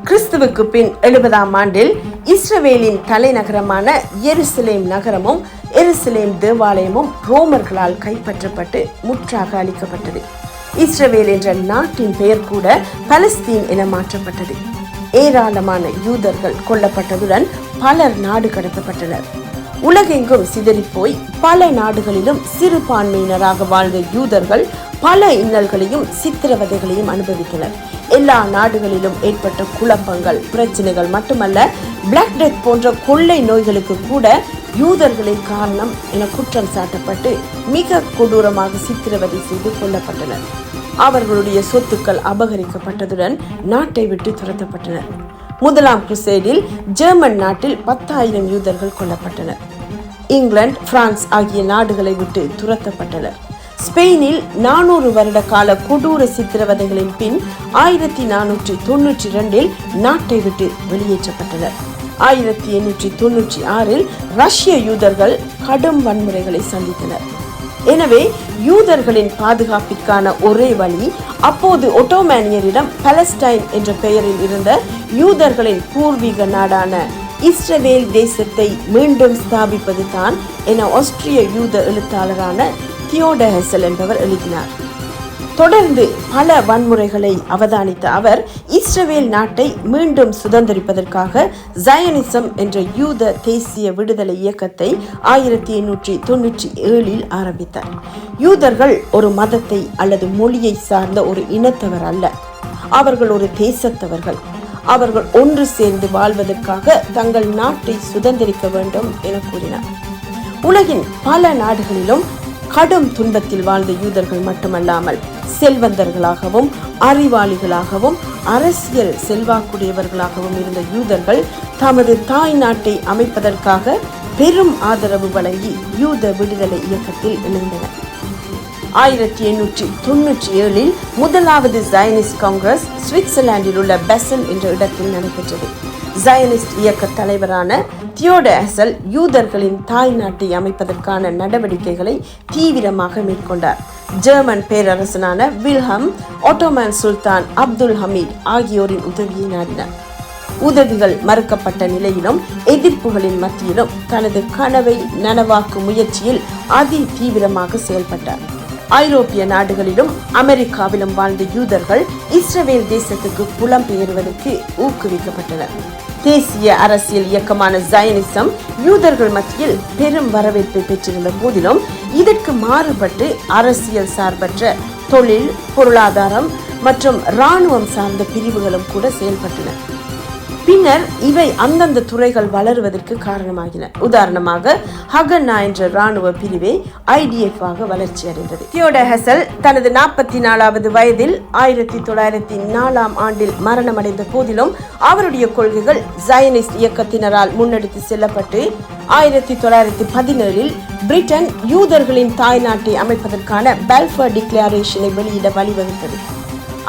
கிறிஸ்துவுக்கு பின் 70ஆம் ஆண்டில் இஸ்ரவேலின் தலைநகரமான எருசலேம் நகரமும் எருசலேம் தேவாலயமும் ரோமர்களால் கைப்பற்றப்பட்டு முற்றாக அளிக்கப்பட்டது. இஸ்ரவேல் என்ற நாட்டின் பெயர் கூட பலஸ்தீன் என மாற்றப்பட்டது. ஏராளமான யூதர்கள் கொல்லப்பட்டதுடன் பலர் நாடு கடத்தப்பட்டனர். உலகெங்கும் சிதறிப்போய் பல நாடுகளிலும் சிறுபான்மையினராக வாழ்ந்த யூதர்கள் பல இன்னல்களையும் சித்திரவதைகளையும் அனுபவித்தனர். எல்லா நாடுகளிலும் ஏற்பட்ட குழப்பங்கள், பிரச்சனைகள் மட்டுமல்ல, பிளாக் டெத் போன்ற கொள்ளை நோய்களுக்கு கூட யூதர்களே காரணம் என குற்றம் சாட்டப்பட்டு மிக கொடூரமாக சித்திரவதை செய்து கொல்லப்பட்டனர். அவர்களுடைய சொத்துக்கள் அபகரிக்கப்பட்டதுடன் நாட்டை விட்டு துரத்தப்பட்டனர். முதலாம் குருசேடில் ஜெர்மன் நாட்டில் 10,000 யூதர்கள் கொல்லப்பட்டனர். இங்கிலாந்து, பிரான்ஸ் ஆகிய நாடுகளை விட்டு துரத்தப்பட்டனர். ஸ்பெயினில் 400 வருட கால கொடூர சித்திரவதைகளின் பின் 1492 நாட்டை விட்டு வெளியேற்றப்பட்டனர். 1896 ரஷ்ய யூதர்கள் கடும் வன்முறைகளை சந்தித்தனர். எனவே யூதர்களின் பாதுகாப்பிற்கான ஒரே வழி அப்போது ஒட்டோமானியரிடம் பலஸ்டைன் என்ற பெயரில் இருந்த யூதர்களின் பூர்வீக நாடான இஸ்ரவேல் தேசத்தை மீண்டும் ஸ்தாபிப்பது தான் என ஆஸ்திரிய யூத எழுத்தாளரான தியோடர் ஹெசல் என்பவர் எழுதினார். தொடர்ந்து பல வன்முறைகளை அவதானித்த அவர் இஸ்ரவேல் நாட்டை மீண்டும் சுதந்திரிப்பதற்காக ஜயனிசம் என்ற யூத தேசிய விடுதலை இயக்கத்தை 1897 ஆரம்பித்தார். யூதர்கள் ஒரு மதத்தை அல்லது மொழியை சார்ந்த ஒரு இனத்தவர் அல்ல, அவர்கள் ஒரு தேசத்தவர்கள். அவர்கள் ஒன்று சேர்ந்து வாழ்வதற்காக தங்கள் நாட்டை சுதந்திரிக்க வேண்டும் என கூறினார். உலகின் பல நாடுகளிலும் கடும் துன்பத்தில் வாழ்ந்த யூதர்கள் மட்டுமல்லாமல் செல்வந்தர்களாகவும் அறிவாளிகளாகவும் அரசியல் செல்வாக்குடையவர்களாகவும் இருந்த யூதர்கள் தமது தாய் நாட்டை அமைப்பதற்காக பெரும் ஆதரவு வழங்கி யூத விடுதலை இயக்கத்தில் இணைந்தனர். 1897 முதலாவது ஜயனிஸ்ட் காங்கிரஸ் சுவிட்சர்லாந்தில் உள்ள பெசல் என்ற இடத்தில் நடைபெற்றது. ஜயனிஸ்ட் இயக்க தலைவரான தியோடர் ஹெசல் யூதர்களின் தாய் நாட்டை அமைப்பதற்கான நடவடிக்கைகளை தீவிரமாக மேற்கொண்டார். ஜெர்மன் பேரரசனான வில்ஹம், ஒட்டோமன் சுல்தான் அப்துல் ஹமீத் ஆகியோரின் உதவியை நாடினார். உதவிகள் மறுக்கப்பட்ட நிலையிலும் எதிர்ப்புகளின் மத்தியிலும் தனது கனவை நனவாக்கும் முயற்சியில் அதி தீவிரமாக செயல்பட்டார். ஐரோப்பிய நாடுகளிலும் அமெரிக்காவிலும் வாழ்ந்த யூதர்கள் இஸ்ரவேல் தேசத்துக்கு புலம்பெயர்வதற்கு ஊக்குவிக்கப்பட்டனர். தேசிய அரசியல் இயக்கமான ஜயனிசம் யூதர்கள் மத்தியில் பெரும் வரவேற்பை பெற்றிருந்த போதிலும் இதற்கு மாறுபட்டு அரசியல் சார்பற்ற தொழில், பொருளாதாரம் மற்றும் இராணுவம் சார்ந்த பிரிவுகளும் கூட செயல்பட்டன. பின்னர் இவை அந்தந்த துறைகள் வளருவதற்கு காரணமாகின. உதாரணமாக ஹகன்னா என்ற இராணுவ பிரிவே IDF ஆக வளர்ச்சி அடைந்தது. தியோடர் ஹெசல் தனது 44வது வயதில் 1904ஆம் ஆண்டில் மரணமடைந்த போதிலும் அவருடைய கொள்கைகள் ஜயனிஸ்ட் இயக்கத்தினரால் முன்னெடுத்து செல்லப்பட்டு 1917 பிரிட்டன் யூதர்களின் தாய் நாட்டை அமைப்பதற்கான பால்ஃபர் டிக்ளரேஷனை வெளியிட வழிவகுத்தது.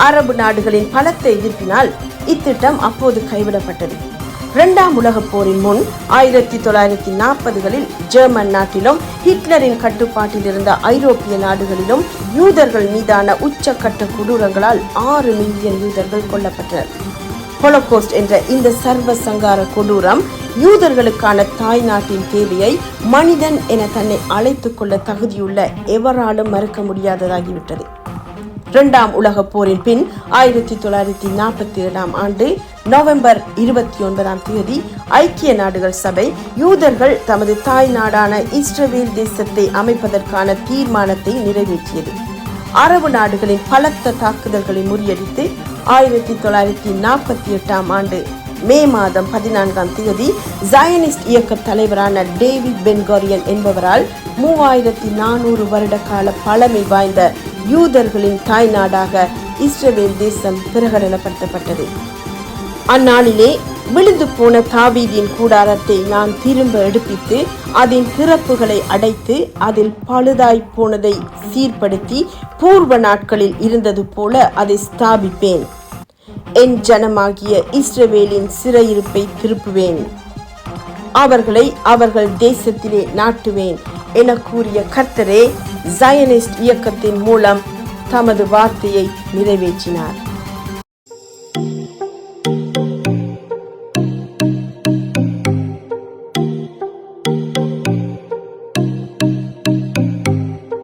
அரபு நாடுகளின் பலத்த எதிர்ப்பினால் இத்திட்டம் அப்போது கைவிடப்பட்டது. 2ஆம் உலகப் போரின் முன் 1940களில் ஜெர்மன் நாட்டிலும் ஹிட்லரின் கட்டுப்பாட்டில் இருந்த ஐரோப்பிய நாடுகளிலும் யூதர்கள் மீதான உச்சக்கட்ட கொடூரங்களால் 6 மில்லியன் யூதர்கள் கொல்லப்பட்டனர். ஹோலோகாஸ்ட் என்ற இந்த சர்வ சங்கார கொடூரம் யூதர்களுக்கான தாய் நாட்டின் தேவையை மனிதன் என தன்னை அழைத்துக் கொள்ள தகுதியுள்ள எவராலும் மறுக்க முடியாததாகிவிட்டது. 2ஆம் உலகப் போரின் பின் 1947ஆம் ஆண்டு நவம்பர் 29ஆம் தேதி ஐக்கிய நாடுகள் சபை யூதர்கள் தமது தாய் நாடான இஸ்ரவேல் தேசத்தை அமைப்பதற்கான தீர்மானத்தை நிறைவேற்றியது. அரபு நாடுகளின் பலத்த தாக்குதல்களை முறியடித்து 1948ஆம் ஆண்டு மே மாதம் 14ஆம் தேதி ஜயனிஸ்ட் இயக்க தலைவரான டேவிட் பென்கோரியன் என்பவரால் 3400 வருட கால பழமை வாய்ந்த யூதர்களின் தாய் நாடாக இஸ்ரவேல் தேசம் பிரகடனப்படுத்தப்பட்டது. அந்நாளிலே விழுந்து போன தாவீதின் கூடாரத்தை நான் திரும்ப எடுப்பித்து அதன் திறப்புகளை அடைத்து அதில் பழுதாய் போனதை சீர்படுத்தி பூர்வ நாட்களில் இருந்தது போல அதை ஸ்தாபிப்பேன். என் ஜனமாகிய இஸ்ரவேலின் சிறையிருப்பை திருப்புவேன், அவர்களை அவர்கள் தேசத்திலே நாட்டுவேன் என கூறிய கர்த்தரே ஜயனிஸ்ட் இயக்கத்தின் மூலம் தமது வார்த்தையை நிறைவேற்றினார்.